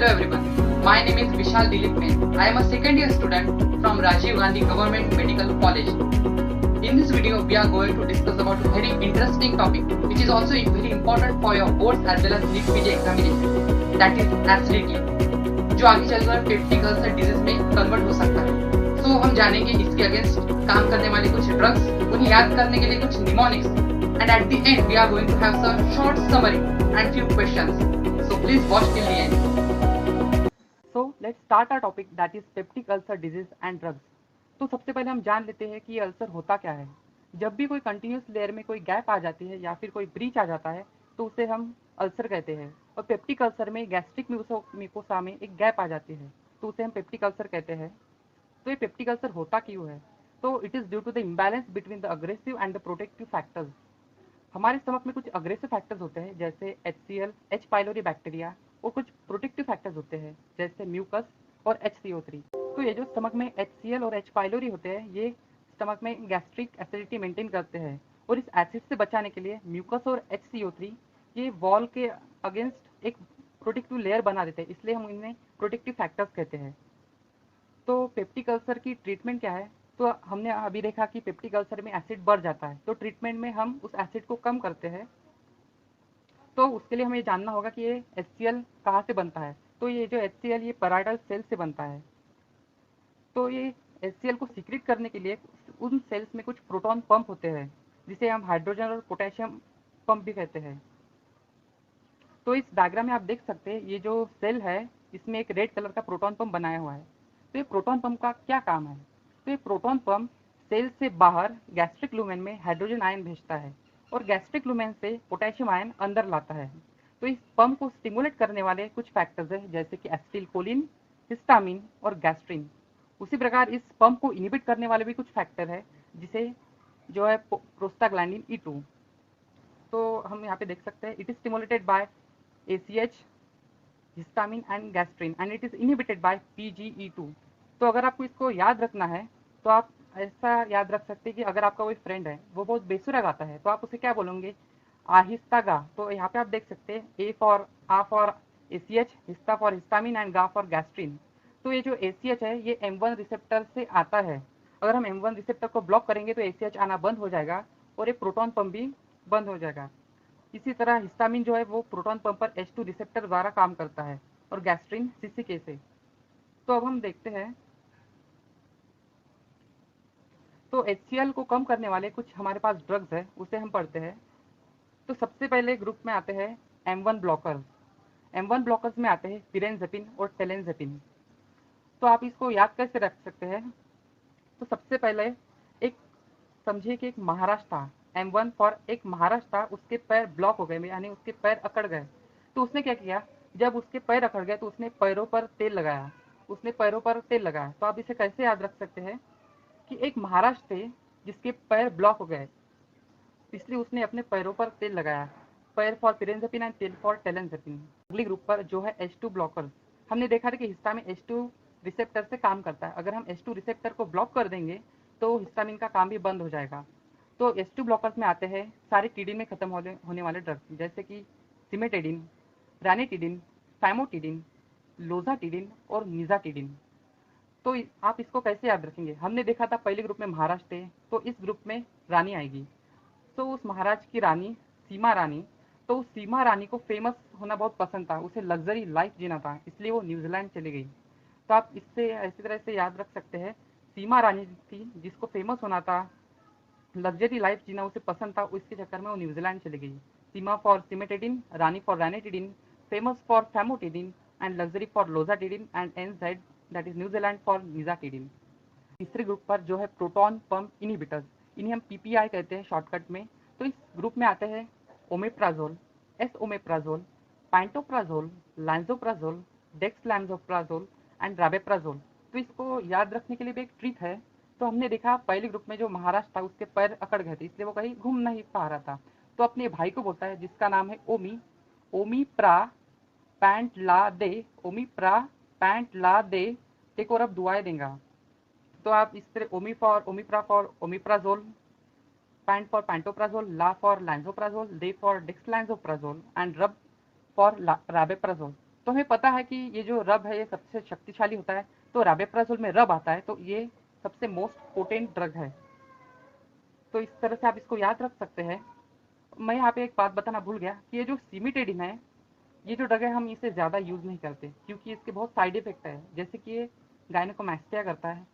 Hello everyone, my name is Vishal Dilip Main. I am a second year student from Rajiv Gandhi Government Medical College. In this video, we are going to discuss about a very interesting topic which is also very important for your boards as well as NEET PG examination, that is acidity, जो आगे चलकर peptic ulcer disease में convert हो सकता है। तो हम जानेंगे इसके अगेंस्ट काम करने वाले कुछ ड्रग्स, उन्हें याद करने के लिए कुछ mnemonics, and at the end we are going to have some short summary and few questions. So please watch till the end. So let's start our topic, that is peptic ulcer disease and drugs. तो सबसे पहले हम जान लेते हैं कि ये ulcer होता क्या है। जब भी कोई कंटिन्यूस लेयर में कोई गैप आ जाती है या फिर कोई ब्रीच आ जाता है तो उसे हम अल्सर कहते हैं। और पेप्टिक अल्सर में गैस्ट्रिक म्यूकोसा में एक गैप आ जाती है तो उसे हम पेप्टिक अल्सर कहते हैं। तो ये पेप्टिक अल्सर होता क्यों है? तो it is due to the imbalance between the aggressive and the protective factors. हमारे स्टमक में कुछ अग्रेसिव फैक्टर्स होते हैं जैसे HCl, H पाइलोरी बैक्टीरिया, और कुछ प्रोटेक्टिव फैक्टर्स होते हैं जैसे म्यूकस और HCO3। तो ये जो स्टमक में HCl और H पाइलोरी होते हैं ये स्टमक में गैस्ट्रिक एसिडिटी मेंटेन करते हैं, और इस एसिड से बचाने के लिए म्यूकस और HCO3 ये वॉल के अगेंस्ट एक प्रोटेक्टिव लेयर बना देते हैं, इसलिए हम इन्हें प्रोटेक्टिव फैक्टर्स कहते हैं। तो पेप्टिक अल्सर की ट्रीटमेंट क्या है? तो हमने अभी देखा कि पेप्टिक अल्सर में एसिड बढ़ जाता है, तो ट्रीटमेंट में हम उस एसिड को कम करते हैं। तो उसके लिए हमें जानना होगा कि ये HCl कहाँ से बनता है। तो ये जो HCl ये पैराइडल सेल से बनता है। तो ये HCl को सीक्रेट करने के लिए उन सेल्स में कुछ प्रोटॉन पंप होते हैं जिसे हम हाइड्रोजन और पोटेशियम पंप भी कहते हैं। तो इस डायग्राम में आप देख सकते हैं ये जो सेल है इसमें एक रेड कलर का प्रोटॉन पंप बनाया हुआ है। तो ये प्रोटॉन पंप का क्या काम है? तो ये प्रोटॉन पंप सेल से बाहर गैस्ट्रिक लूमेन में हाइड्रोजन आयन भेजता है और गैस्ट्रिक लूमेन से पोटेशियम आयन अंदर लाता है। तो इस पंप को स्टिमुलेट करने वाले कुछ फैक्टर्स हैं जैसे कि एसिटिलकोलिन, हिस्टामिन और गैस्ट्रिन। उसी प्रकार इस पंप को इनिबिट करने वाले भी कुछ फैक्टर है जिसे जो है प्रोस्टाग्लैंडिन E2। तो हम यहाँ पे देख सकते हैं it is stimulated by ACH, histamine and gastrin, and it is inhibited by PGE2। तो अगर आपको इसको याद रखना है तो आप ऐसा याद रख सकते हैं कि अगर आपका कोई फ्रेंड है वो बहुत बेसुरा गाता है तो आप उसे क्या बोलोगे? आहिस्ता गा। तो यहाँ पे आप देख सकते हैं A for ACH, Hista for histamine and गा फॉर गैस्ट्रिन। तो ये जो ACH है ये M1 रिसेप्टर से आता है। अगर हम M1 रिसेप्टर को ब्लॉक करेंगे तो ACH आना बंद हो जाएगा और एक प्रोटॉन पंप भी बंद हो जाएगा। इसी तरह हिस्टामिन जो है वो प्रोटॉन पंप पर H2 रिसेप्टर द्वारा काम करता है और गैस्ट्रिन CCK से। तो अब हम देखते हैं तो HCl को कम करने वाले कुछ हमारे पास ड्रग्स है उसे हम पढ़ते हैं। तो सबसे पहले ग्रुप में आते हैं M1 ब्लॉकर्स। M1 ब्लॉकर्स में आते हैं पिरेनज़ेपिन और टेलेनज़ेपिन। तो आप इसको याद कैसे रख सकते हैं? तो सबसे पहले एक समझिए कि एक महाराज था, M1 फॉर एक महाराज था, उसके पैर ब्लॉक हो गए यानी उसके पैर अकड़ गए। तो उसने क्या किया? जब उसके पैर अकड़ गए तो उसने पैरों पर तेल लगाया। तो आप इसे कैसे याद रख सकते हैं कि एक महाराज थे जिसके पैर ब्लॉक हो गए इसलिए उसने अपने पैरों पर तेल लगाया। पैर फॉर पिरेनज़ेपिन एंड तेल फॉर टेलेनज़ेपिन। अगली ग्रुप पर जो है H2 ब्लॉकर्स। हमने देखा था कि हिस्टामिन H2 रिसेप्टर से काम करता है। अगर हम H2 रिसेप्टर को ब्लॉक कर देंगे तो हिस्टामिन का काम भी बंद हो जाएगा। तो H2 ब्लॉकर्स में आते हैं सारे टीडिन में खत्म होने वाले ड्रग्स जैसे कि सिमेटिडिन, रैनिटिडिन, फैमोटिडिन, लोजाटिडिन और निजाटिडिन। तो आप इसको कैसे याद रखेंगे? हमने देखा था पहले ग्रुप में महाराज थे तो इस ग्रुप में रानी आएगी। तो उस महाराज की रानी सीमा रानी, तो उस सीमा रानी को फेमस होना बहुत पसंद था, उसे लग्जरी लाइफ जीना था, इसलिए वो न्यूजीलैंड चली गई। तो आप इससे ऐसी तरह से याद रख सकते हैं सीमा रानी थी जिसको फेमस होना था, लग्जरी लाइफ जीना उसे पसंद था, उसके चक्कर में वो न्यूजीलैंड चली गई। Seema for cimetidine, Rani for ranitidine, famous for famotidine and luxury for loxatidine and NZ that is New Zealand for nizatidine. तीसरे ग्रुप पर जो है प्रोटॉन पंप इनहिबिटर्स, इन्हें हम PPI कहते हैं शॉर्टकट में। तो इस ग्रुप में आते हैं ओमेप्राजोल, एसओमेप्राजोल, पैंटोप्राजोल, लांजोप्राजोल, डेक्सलैंसोप्राजोल एंड राबेप्राजोल। तो इसको याद रखने के लिए भी एक ट्रिक है। तो हमने देखा पहले ग्रुप में जो महाराज था उसके पैर अकड़ गए थे इसलिए वो कहीं घूम नहीं पा रहा था, तो अपने भाई को बोलता है जिसका नाम है ओमी, ओमी प्रा पैंट ला दे, ओमी प्रा पैंट ला दे, टेक और अब दुआएं देगा। तो आप इस तरह omepra for omeprazole, pant for pantoprazole, la for lansoprazole, de for dexlansoprazole and rub for rabeprazole. तो हमें पता है कि ये जो रब है ये सबसे शक्तिशाली होता है, तो राबेप्राजोल में रब आता है, तो ये सबसे मोस्ट पोटेंट ड्रग है। तो इस तरह से आप इसको याद रख सकते हैं। मैं यहाँ पे एक बात बताना भूल गया कि ये जो सिमिटेडिन है, ये जो ड्रग है हम इसे ज़्यादा यूज़ नहीं करते क्योंकि इसके बहुत साइड इफेक्ट है, जैसे कि ये गायनेकोमैस्टिया करता है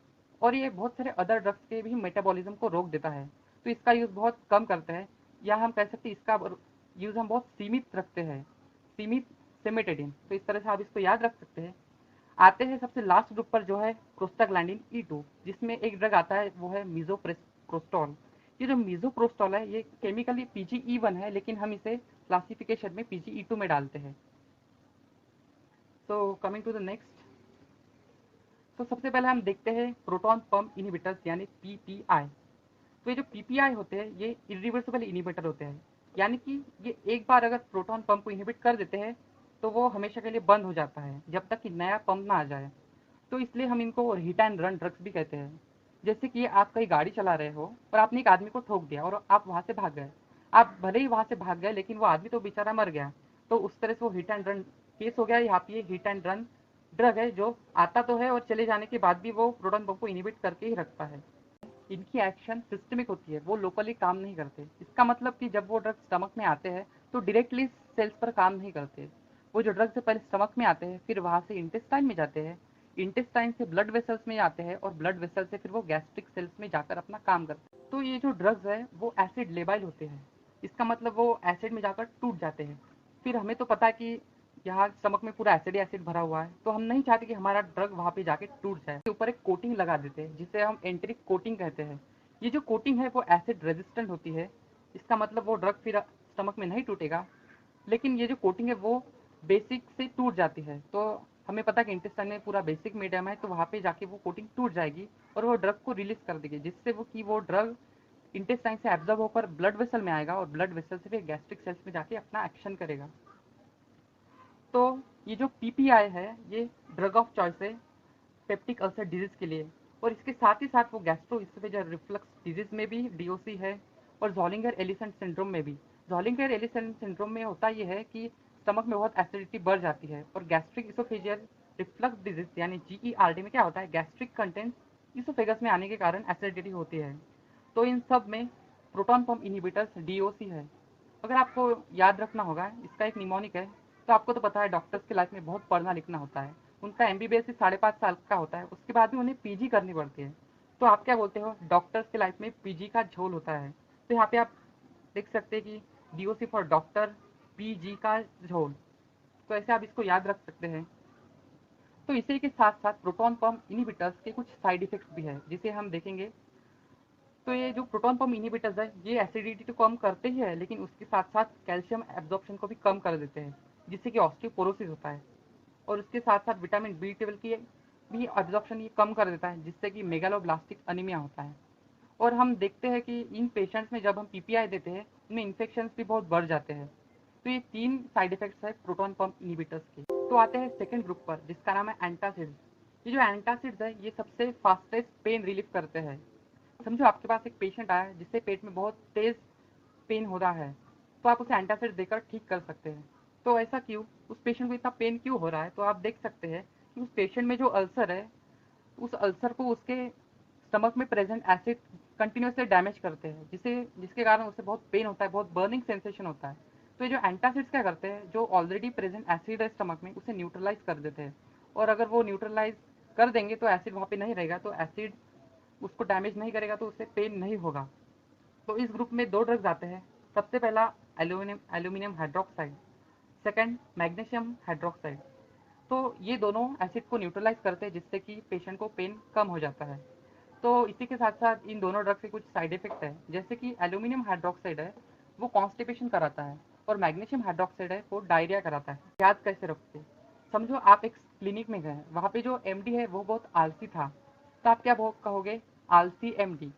और ये बहुत सारे अदर ड्रग्स के भी मेटाबॉलिज्म को रोक देता है। तो इसका यूज़ बहुत कम करते हैं, या हम कह सकते हैं इसका यूज़ हम बहुत सीमित रखते हैं, सीमित सिमिटेडिन। तो इस तरह से आप इसको याद रख सकते हैं। आते हैं सबसे लास्ट ग्रुप पर जो है प्रोस्टाग्लैंडिन E2, जिसमें एक ड्रग आता है वो है मीजोप्रोस्टॉल। ये जो मीजोप्रोस्टॉल है ये केमिकली PGE1 है, लेकिन हम इसे क्लासिफिकेशन में PGE2 में डालते हैं। So coming to the next, तो सबसे पहले हम देखते हैं प्रोटॉन पंप इनहिबिटर्स यानी PPI। तो ये जो PPI होते हैं ये इरिवर्सिबल इनहिबिटर होते हैं, यानी कि ये एक बार अगर प्रोटॉन पंप को इनहिबिट कर देते हैं तो वो हमेशा के लिए बंद हो जाता है जब तक कि नया पंप ना आ जाए। तो इसलिए हम इनको हिट एंड रन ड्रग्स भी कहते हैं। जैसे कि आप कहीं गाड़ी चला रहे हो और आपने एक आदमी को ठोक दिया और आप वहां से भाग गए। आप भले ही वहां से भाग गए लेकिन वो आदमी तो बेचारा मर गया। तो उस तरह से वो हिट एंड रन केस हो गया। यहाँ पे ये हिट एंड रन ड्रग है जो आता तो है और चले जाने के बाद भी वो प्रोटॉन पंप को इनहिबिट करके ही रखता है। इनकी एक्शन सिस्टमिक होती है, वो लोकली काम नहीं करते। इसका मतलब कि जब वो ड्रग स्टमक में आते हैं तो डायरेक्टली सेल्स पर काम नहीं करते। वो जो ड्रग से पहले स्टमक में आते हैं, फिर वहां से इंटेस्टाइन में जाते हैं, इंटेस्टाइन से ब्लड वेसल्स में आते हैं और ब्लड वेसल से फिर वो गैस्ट्रिक सेल्स में जाकर अपना काम करते हैं। तो ये जो ड्रग्स है वो एसिड लेबाइल होते हैं। इसका मतलब वो एसिड में जाकर टूट जाते हैं। फिर हमें तो पता है कि यहाँ स्टमक में पूरा एसिड एसिड भरा हुआ है, तो हम नहीं चाहते कि हमारा ड्रग वहाँ पे जाके टूट जाए। इसके ऊपर एक कोटिंग लगा देते हैं जिसे हम एंट्रिक कोटिंग कहते हैं। ये जो कोटिंग है वो एसिड रेजिस्टेंट होती है। इसका मतलब वो ड्रग फिर स्टमक में नहीं टूटेगा, लेकिन ये जो कोटिंग है वो बेसिक से टूट जाती है। तो हमें पता है कि इंटेस्टाइन में पूरा बेसिक मीडियम है, तो वहाँ पे जाके वो कोटिंग टूट जाएगी और वो ड्रग को रिलीज कर देगी, जिससे वो ड्रग इंटेस्टाइन से एब्जॉर्ब होकर ब्लड वेसल में आएगा और ब्लड वेसल से फिर गैस्ट्रिक सेल्स में जाके अपना एक्शन करेगा। तो ये जो PPI है ये ड्रग ऑफ चॉइस है पेप्टिक अल्सर डिजीज के लिए, और इसके साथ ही साथ वो गैस्ट्रो इसोफेजियल रिफ्लक्स डिजीज में भी DOC है और ज़ोलिंगर एलिसन सिंड्रोम में भी। ज़ोलिंगर एलिसन सिंड्रोम में होता ये है कि स्टमक में बहुत एसिडिटी बढ़ जाती है, और गैस्ट्रिक इसोफेजियल रिफ्लक्स डिजीज यानी GERD में क्या होता है, गैस्ट्रिक कंटेंट इसोफेगस में आने के कारण एसिडिटी होती है। तो इन सब में प्रोटॉन पंप इनहिबिटर्स DOC है। अगर आपको याद रखना होगा, इसका एक निमोनिक है। तो आपको तो पता है डॉक्टर्स की लाइफ में बहुत पढ़ना लिखना होता है। उनका MBBS ही 5.5 साल का होता है, उसके बाद भी उन्हें PG करनी पड़ती है। तो आप क्या बोलते हो, डॉक्टर्स की लाइफ में PG का झोल होता है। तो यहाँ पे आप देख सकते हैं कि DOC फॉर डॉक्टर, PG का झोल। तो ऐसे आप इसको याद रख सकते हैं। तो इसी के साथ साथ प्रोटॉन पंप इनहिबिटर्स के कुछ साइड इफेक्ट्स भी है जिसे हम देखेंगे। तो ये जो प्रोटॉन पंप इनहिबिटर्स है ये एसिडिटी तो कम करते ही है, लेकिन उसके साथ साथ कैल्शियम एब्जॉर्प्शन को भी कम कर देते हैं, जिससे कि ऑस्टियोपोरोसिस होता है। और उसके साथ साथ विटामिन B12 की भी एब्जॉर्प्शन ये कम कर देता है, जिससे कि मेगालोब्लास्टिक अनीमिया होता है। और हम देखते हैं कि इन पेशेंट्स में जब हम PPI देते हैं उनमें इन्फेक्शन भी बहुत बढ़ जाते हैं। तो ये 3 साइड इफेक्ट्स है प्रोटॉन पंप इनहिबिटर्स के। तो आते हैं सेकेंड ग्रुप पर जिसका नाम है एंटासिड्स। ये जो एंटासिड्स है ये सबसे फास्टेस्ट पेन रिलीफ करते हैं। समझो आपके पास एक पेशेंट आया है जिससे पेट में बहुत तेज पेन हो रहा है, तो आप उसे एंटासिड देकर ठीक कर सकते हैं। तो ऐसा क्यों, उस पेशेंट को इतना पेन क्यों हो रहा है, तो आप देख सकते हैं कि उस पेशेंट में जो अल्सर है, उस अल्सर को उसके स्टमक में प्रेजेंट एसिड कंटिन्यूसली डैमेज करते हैं, जिसके कारण उसे बहुत पेन होता है, बहुत बर्निंग सेंसेशन होता है। तो ये जो एंटासिड्स क्या करते हैं, जो ऑलरेडी प्रेजेंट एसिड है स्टमक में उसे न्यूट्रलाइज कर देते हैं। और अगर वो न्यूट्रलाइज कर देंगे तो एसिड वहाँ पे नहीं रहेगा, तो एसिड उसको डैमेज नहीं करेगा, तो उससे पेन नहीं होगा। तो इस ग्रुप में 2 ड्रग्स आते हैं। सबसे पहला aluminium hydroxide, second magnesium hydroxide. तो ये दोनों एसिड को न्यूट्रलाइज करते हैं, जिससे कि पेशेंट को पेन कम हो जाता है। तो इसी के साथ साथ इन दोनों ड्रग्स के कुछ साइड इफेक्ट है, जैसे कि एल्यूमिनियम हाइड्रोक्साइड है वो कॉन्स्टिपेशन कराता है, और मैग्नीशियम हाइड्रोक्साइड है वो डायरिया कराता है। याद कैसे रखते, समझो आप एक क्लिनिक में गए, वहाँ पे जो MD है वो बहुत आलसी था, तो आप क्या कहोगे, आलसी MD।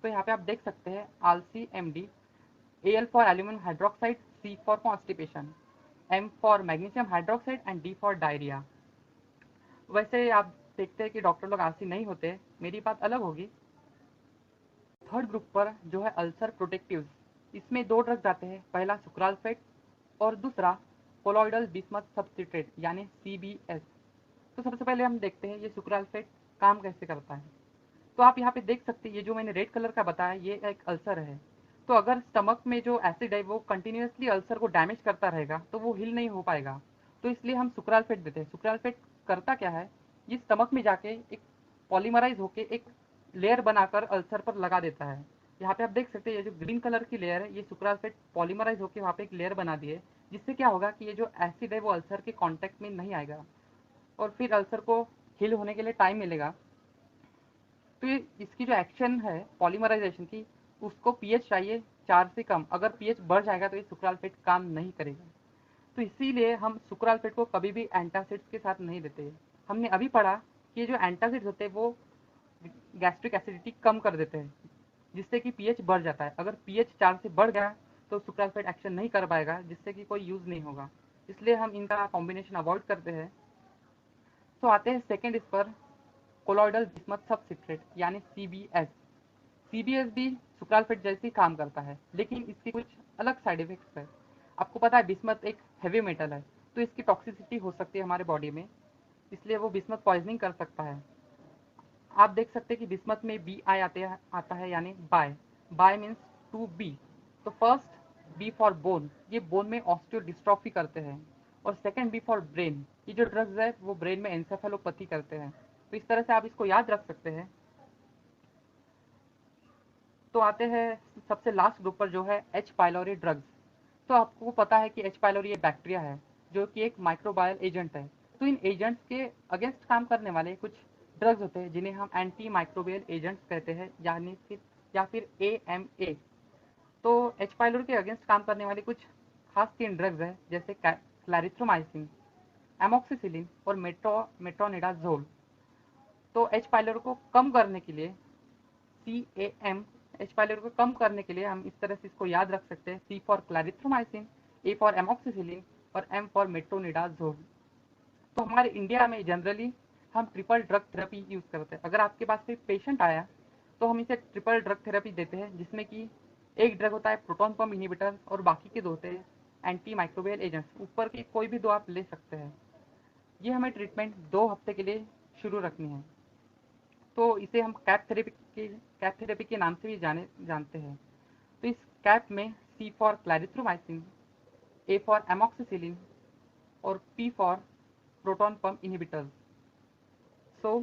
तो यहाँ पे आप देख सकते हैं आलसी MD, AL for aluminium hydroxide, C for constipation, M for magnesium hydroxide and D for diarrhoea. वैसे आप देखते हैं कि डॉक्टर लोग आलसी नहीं होते, मेरी बात अलग होगी। थर्ड ग्रुप पर जो है अल्सर प्रोटेक्टिव्स, इसमें 2 ड्रग्स आते हैं, पहला सुक्रालफेट और दूसरा कोलॉइडल बिस्मथ सब्सट्रेट यानी CBS। तो सबसे पहले हम देखते हैं ये सुक्राल्फेट काम कैसे करता है। तो आप यहाँ पे देख सकते हैं ये जो मैंने रेड कलर का बताया ये एक अल्सर है। तो अगर स्टमक में जो एसिड है वो कंटिन्यूसली अल्सर को डैमेज करता रहेगा तो वो हील नहीं हो पाएगा। तो इसलिए हम सुक्राल्फेट देते हैं। सुक्राल्फेट करता क्या है, ये स्टमक में जाके एक पॉलीमराइज होके एक लेयर बनाकर अल्सर पर लगा देता है। यहाँ पे आप देख सकते हैं ये जो ग्रीन कलर की लेयर है ये सुक्राल्फेट पॉलीमराइज होके वहाँ पे एक लेयर बना दी है, जिससे क्या होगा कि ये जो एसिड है वो अल्सर के कांटेक्ट में नहीं आएगा और फिर अल्सर को हील होने के लिए टाइम मिलेगा। तो ये इसकी जो एक्शन है पॉलीमराइजेशन की, उसको पीएच चाहिए 4 से कम। अगर पीएच बढ़ जाएगा तो ये सुक्राल्फेट काम नहीं करेगा। तो इसीलिए हम सुक्राल्फेट को कभी भी एंटासिड्स के साथ नहीं देते। हमने अभी पढ़ा कि ये जो एंटासिड्स होते हैं वो गैस्ट्रिक एसिडिटी कम कर देते हैं, जिससे कि पीएच बढ़ जाता है। अगर पीएच 4 से बढ़ गया तो सुक्राल्फेट एक्शन नहीं कर पाएगा, जिससे कि कोई यूज नहीं होगा। इसलिए हम इनका कॉम्बिनेशन अवॉइड करते हैं। तो आते हैं सेकेंड इस पर, कोलॉइडल बिस्मथ सब्सट्रेट यानी CBS। CBS भी सुक्राल्फेट जैसे ही काम करता है, लेकिन इसके कुछ अलग साइड इफेक्ट्स है। आपको पता है बिस्मथ एक हेवी मेटल है, तो इसकी टॉक्सिसिटी हो सकती है हमारे बॉडी में, इसलिए वो बिस्मथ पॉइजनिंग कर सकता है। आप देख सकते हैं कि बिस्मथ में BI आता है यानी bi. Bi means two B. तो फर्स्ट बी फॉर बोन, ये बोन में ऑस्टियोडिस्ट्रॉफी करते हैं। और सेकंड बी फॉर ब्रेन, ये जो ड्रग्स है वो ब्रेन में एंसेफेलोपैथी करते हैं। तो इस तरह से आप इसको याद रख सकते हैं। तो आते हैं सबसे लास्ट ग्रुप पर जो है H पाइलोरी ड्रग्स। तो आपको पता है कि H पाइलोरी एक बैक्टीरिया है जो कि एक माइक्रोबायल एजेंट है। तो इन एजेंट्स के अगेंस्ट काम करने वाले कुछ ड्रग्स होते हैं जिन्हें हम एंटी माइक्रोबियल एजेंट्स कहते हैं, या फिर AMA। तो H पाइलोरी के अगेंस्ट काम करने वाले कुछ खास 3 ड्रग्स हैं, जैसे क्लैरिथ्रोमाइसिन, एमोक्सिसिलिन और मेट्रोनिडाजोल। तो H पाइलोरी को कम करने के लिए CAM, H पाइलोरी को कम करने के लिए हम इस तरह से इसको याद रख सकते हैं, C for clarithromycin, A for amoxicillin और M फॉर मेट्रोनिडाजोल। तो हमारे इंडिया में जनरली हम ट्रिपल ड्रग थेरेपी यूज करते हैं। अगर आपके पास कोई पेशेंट आया तो हम इसे ट्रिपल ड्रग थेरेपी देते हैं, जिसमें कि एक ड्रग होता है प्रोटॉन पंप इनहिबिटर और बाकी के 2 होते हैं एंटी माइक्रोबियल एजेंट्स। ऊपर की कोई भी 2 आप ले सकते हैं। ये हमें ट्रीटमेंट 2 हफ्ते के लिए शुरू रखनी है। तो इसे हम कैप थेरेपी के नाम से भी जानते हैं। तो इस कैप में C for clarithromycin, A for amoxicillin और P for proton pump inhibitors. So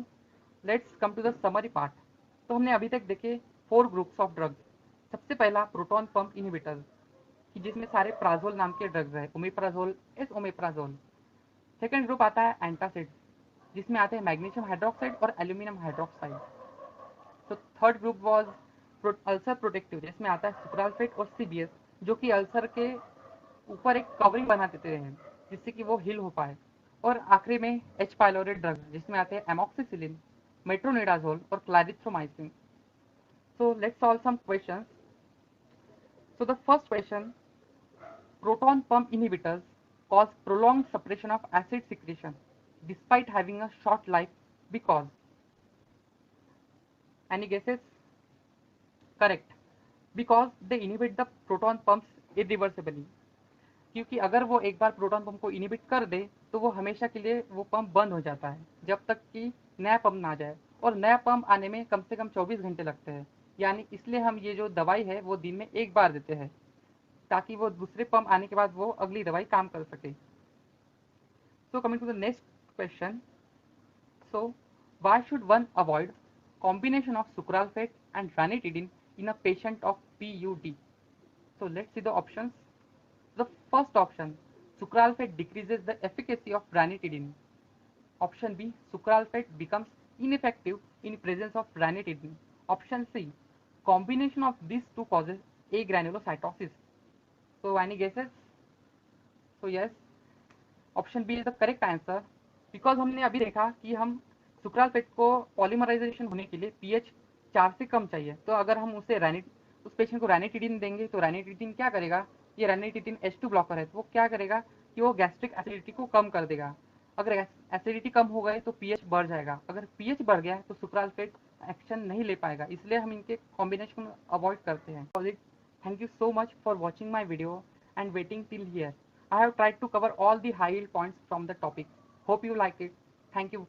let's come to the summary part. तो हमने अभी तक देखे 4 ग्रुप्स ऑफ ड्रग्स। सबसे पहला प्रोटॉन पंप इनहिबिटर्स, कि जिसमें सारे प्राजोल नाम के ड्रग्स है, ओमेप्राजोल, एसओमेप्राजोल। सेकेंड ग्रुप आता है एंटासिड, जिसमें आते हैं मैग्नीशियम हाइड्रोक्साइड और एल्यूमिनियम हाइड्रोक्साइड। तो third group was ulcer protective, जिसमें आता है सुक्राल्फेट और CBS, जो कि अल्सर के ऊपर एक कवरिंग बना देते हैं जिससे कि वो हील हो पाए। और आखिरी में H पाइलोरी ड्रग, जिसमें आते हैं एमोक्सिसिलिन, मेट्रोनिडाजोल और clarithromycin. So let's solve some questions. So the first question, proton pump inhibitors cause prolonged suppression of acid secretion despite having a short life because. Any guesses? Correct. Because they inhibit the proton pumps irreversibly. क्योंकि अगर वो एक बार proton pump को inhibit कर दे तो वो हमेशा के लिए वो पंप बंद हो जाता है जब तक कि नया पंप ना आ जाए, और नया पंप आने में कम से कम 24 घंटे लगते हैं। यानी इसलिए हम ये जो दवाई है वो दिन में एक बार देते हैं, ताकि वो दूसरे पंप आने के बाद वो अगली दवाई काम कर सके। So coming to the next question, so why should one avoid combination of sucralfate and ranitidine in a patient of PUD? So let's see the options. The first option, sucralfate decreases the efficacy of ranitidine. Option B, sucralfate becomes ineffective in presence of ranitidine. Option C, combination of these two causes agranulocytosis. So any guesses? So yes, option B is the correct answer. Because हमने अभी देखा कि हम sucralfate को polymerisation होने के लिए pH 4 से कम चाहिए। तो अगर हम उस पेशेंट को ranitidine देंगे तो ranitidine क्या करेगा, ये ranitidine H2 ब्लॉकर है, तो वो क्या करेगा कि वो गैस्ट्रिक एसिडिटी को कम कर देगा। अगर एसिडिटी कम हो गए तो पीएच बढ़ जाएगा। अगर पीएच बढ़ गया तो सुक्राल्फेट एक्शन नहीं ले पाएगा, इसलिए हम इनके कॉम्बिनेशन को अवॉइड करते हैं। Thank you so much for watching my video and waiting till here. I have tried to cover all the high yield points from the topic. Hope you like it. Thank you.